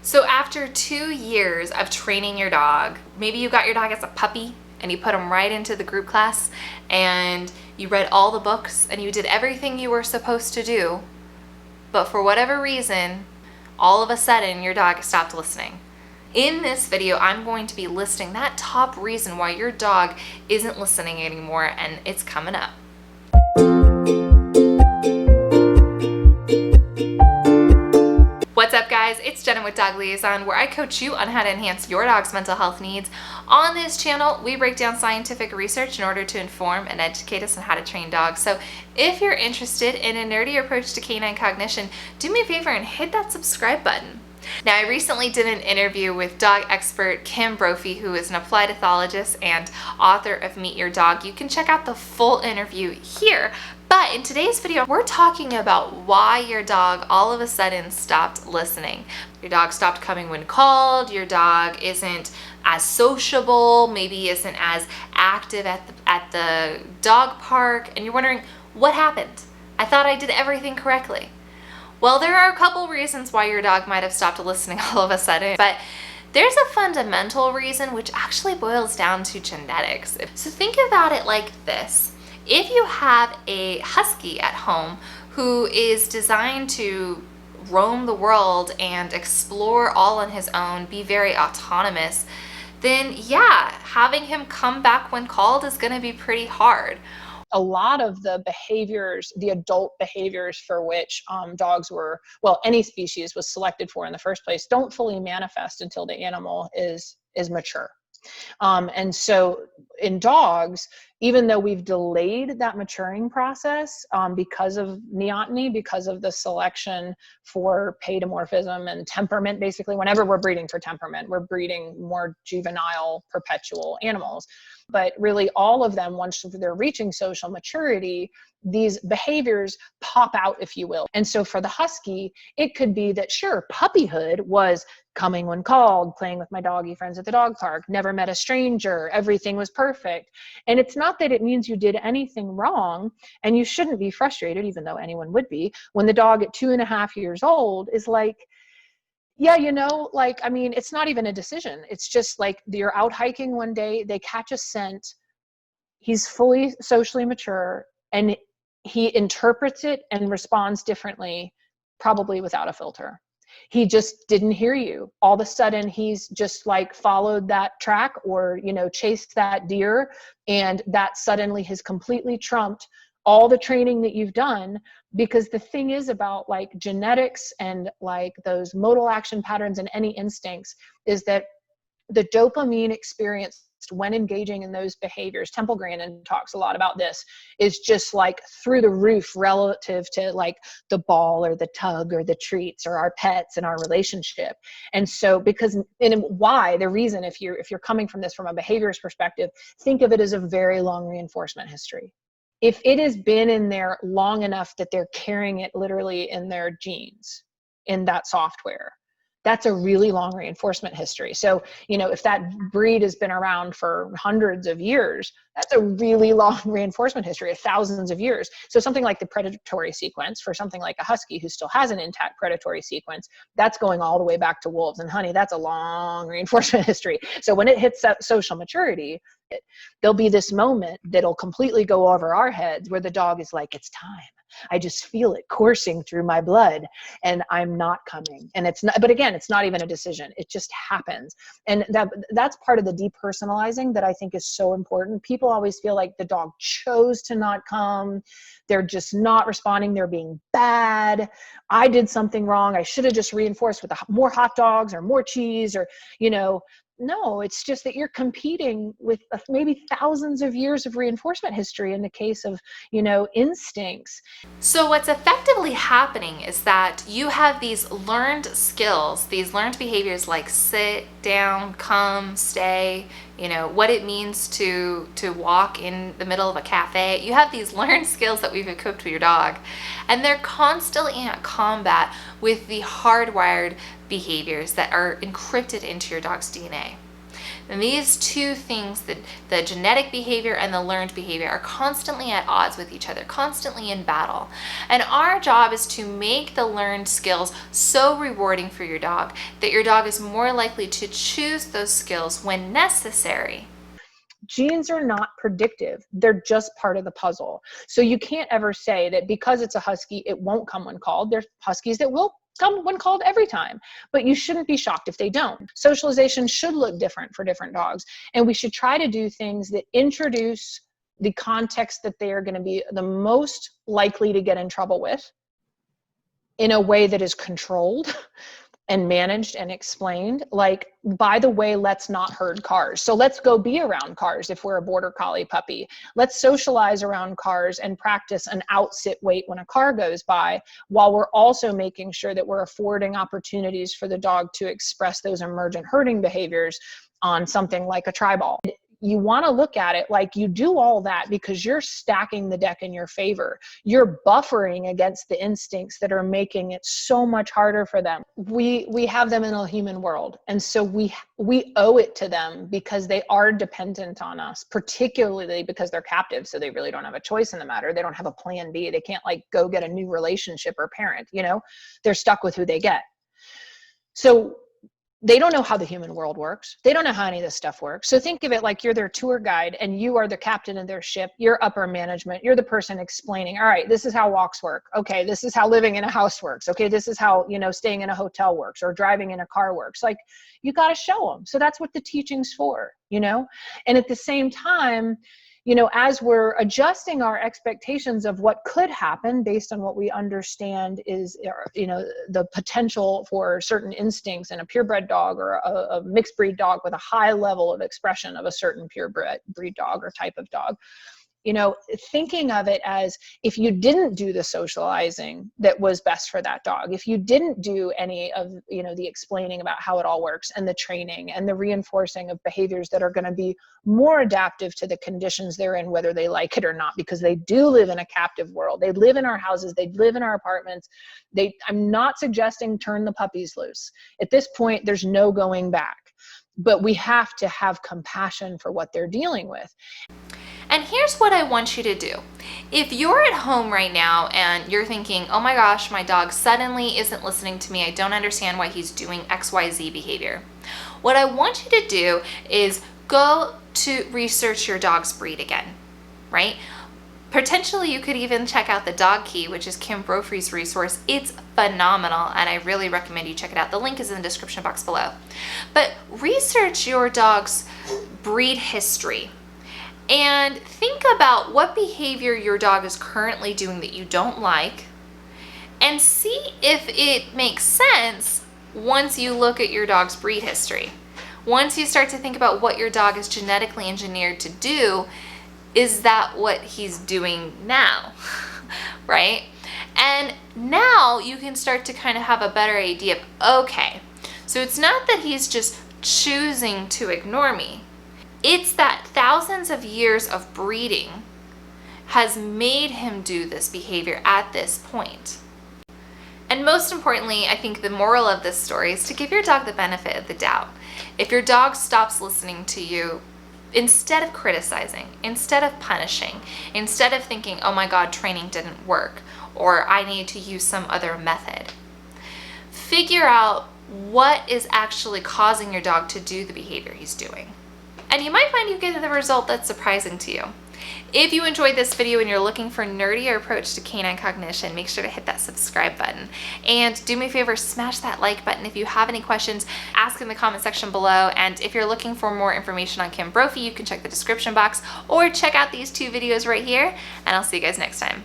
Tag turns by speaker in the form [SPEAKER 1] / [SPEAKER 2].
[SPEAKER 1] So after 2 years of training your dog, maybe you got your dog as a puppy and you put him right into the group class and you read all the books and you did everything you were supposed to do, but for whatever reason, all of a sudden your dog stopped listening. In this video, I'm going to be listing that top reason why your dog isn't listening anymore, and it's coming up. What's up, guys? It's Jenna with Dog Liaison, where I coach you on how to enhance your dog's mental health needs. On this channel, we break down scientific research in order to inform and educate us on how to train dogs. So if you're interested in a nerdy approach to canine cognition, do me a favor and hit that subscribe button. Now, I recently did an interview with dog expert Kim Brophey, who is an applied ethologist and author of Meet Your Dog. You can check out the full interview here. But in today's video, we're talking about why your dog all of a sudden stopped listening. Your dog stopped coming when called, your dog isn't as sociable, maybe isn't as active at the dog park, and you're wondering, what happened? I thought I did everything correctly. Well, there are a couple reasons why your dog might have stopped listening all of a sudden, but there's a fundamental reason which actually boils down to genetics. So think about it like this. If you have a husky at home who is designed to roam the world and explore all on his own, be very autonomous, then yeah, having him come back when called is going to be pretty hard.
[SPEAKER 2] A lot of the behaviors, the adult behaviors for which dogs were, well, any species was selected for in the first place, don't fully manifest until the animal is mature. And so in dogs, even though we've delayed that maturing process because of neoteny, because of the selection for paedomorphism and temperament, basically whenever we're breeding for temperament, we're breeding more juvenile, perpetual animals. But really all of them, once they're reaching social maturity, these behaviors pop out, if you will. And so for the husky, it could be that, sure, puppyhood was coming when called, playing with my doggy friends at the dog park, never met a stranger, everything was perfect. And it's not that it means you did anything wrong, and you shouldn't be frustrated, even though anyone would be, when the dog at 2.5 years old is like, yeah, I mean, it's not even a decision. It's just like you're out hiking one day, they catch a scent, he's fully socially mature, and he interprets it and responds differently, probably without a filter. He just didn't hear you. All of a sudden, he's just like followed that track or, chased that deer, and that suddenly has completely trumped all the training that you've done. Because the thing is about like genetics and like those modal action patterns and any instincts is that the dopamine experience when engaging in those behaviors, Temple Grandin talks a lot about this, is just like through the roof relative to like the ball or the tug or the treats or our pets and our relationship. And so the reason, if you're coming from this from a behaviorist perspective, think of it as a very long reinforcement history. If it has been in there long enough that they're carrying it literally in their genes, in that software, that's a really long reinforcement history. So, if that breed has been around for hundreds of years, that's a really long reinforcement history of thousands of years. So something like the predatory sequence for something like a husky who still has an intact predatory sequence, that's going all the way back to wolves. And honey, that's a long reinforcement history. So when it hits that social maturity, there'll be this moment that'll completely go over our heads where the dog is like, it's time. I just feel it coursing through my blood and I'm not coming. And it's not, but again, it's not even a decision. It just happens. And that's part of the depersonalizing that I think is so important. People always feel like the dog chose to not come. They're just not responding. They're being bad. I did something wrong. I should have just reinforced with more hot dogs or more cheese or, no, it's just that you're competing with maybe thousands of years of reinforcement history in the case of, instincts.
[SPEAKER 1] So what's effectively happening is that you have these learned skills, these learned behaviors like sit, down, come, stay, what it means to walk in the middle of a cafe. You have these learned skills that we've equipped with your dog, and they're constantly in combat with the hardwired behaviors that are encrypted into your dog's DNA. And these two things, the genetic behavior and the learned behavior, are constantly at odds with each other, constantly in battle. And our job is to make the learned skills so rewarding for your dog that your dog is more likely to choose those skills when necessary.
[SPEAKER 2] Genes are not predictive. They're just part of the puzzle. So you can't ever say that because it's a husky, it won't come when called. There's huskies that will come when called every time, but you shouldn't be shocked if they don't. Socialization should look different for different dogs. And we should try to do things that introduce the context that they are going to be the most likely to get in trouble with in a way that is controlled and managed and explained. Like, by the way, let's not herd cars. So let's go be around cars if we're a border collie puppy. Let's socialize around cars and practice an out-sit wait when a car goes by, while we're also making sure that we're affording opportunities for the dog to express those emergent herding behaviors on something like a tri-ball. You want to look at it like you do all that because you're stacking the deck in your favor. You're buffering against the instincts that are making it so much harder for them. We have them in a human world, and so we owe it to them because they are dependent on us, particularly because they're captive, so they really don't have a choice in the matter. They don't have a plan B. They can't like go get a new relationship or parent, you know? They're stuck with who they get. So they don't know how the human world works. They don't know how any of this stuff works. So think of it like you're their tour guide and you are the captain of their ship. You're upper management. You're the person explaining, all right, this is how walks work. Okay, this is how living in a house works. Okay, this is how, you know, staying in a hotel works or driving in a car works. Like, you got to show them. So that's what the teaching's for, you know? And at the same time, you know, as we're adjusting our expectations of what could happen based on what we understand is, you know, the potential for certain instincts in a purebred dog or a mixed breed dog with a high level of expression of a certain purebred breed dog or type of dog, you know, thinking of it as if you didn't do the socializing that was best for that dog, if you didn't do any of, you know, the explaining about how it all works and the training and the reinforcing of behaviors that are going to be more adaptive to the conditions they're in, whether they like it or not, because they do live in a captive world. They live in our houses. They live in our apartments. I'm not suggesting turn the puppies loose. At this point, there's no going back, but we have to have compassion for what they're dealing with.
[SPEAKER 1] And here's what I want you to do. If you're at home right now and you're thinking, oh my gosh, my dog suddenly isn't listening to me, I don't understand why he's doing XYZ behavior. What I want you to do is go to research your dog's breed again, right? Potentially you could even check out the Dog Key, which is Kim Brophey's resource. It's phenomenal and I really recommend you check it out. The link is in the description box below. But research your dog's breed history and think about what behavior your dog is currently doing that you don't like, and see if it makes sense once you look at your dog's breed history. Once you start to think about what your dog is genetically engineered to do, is that what he's doing now, right? And now you can start to kind of have a better idea of, okay, so it's not that he's just choosing to ignore me. It's that thousands of years of breeding has made him do this behavior at this point. And most importantly, I think the moral of this story is to give your dog the benefit of the doubt. If your dog stops listening to you, instead of criticizing, instead of punishing, instead of thinking, oh my God, training didn't work, or I need to use some other method, figure out what is actually causing your dog to do the behavior he's doing. And you might find you get the result that's surprising to you. If you enjoyed this video and you're looking for a nerdier approach to canine cognition, make sure to hit that subscribe button. And do me a favor, smash that like button. If you have any questions, ask in the comment section below. And if you're looking for more information on Kim Brophey, you can check the description box or check out these two videos right here. And I'll see you guys next time.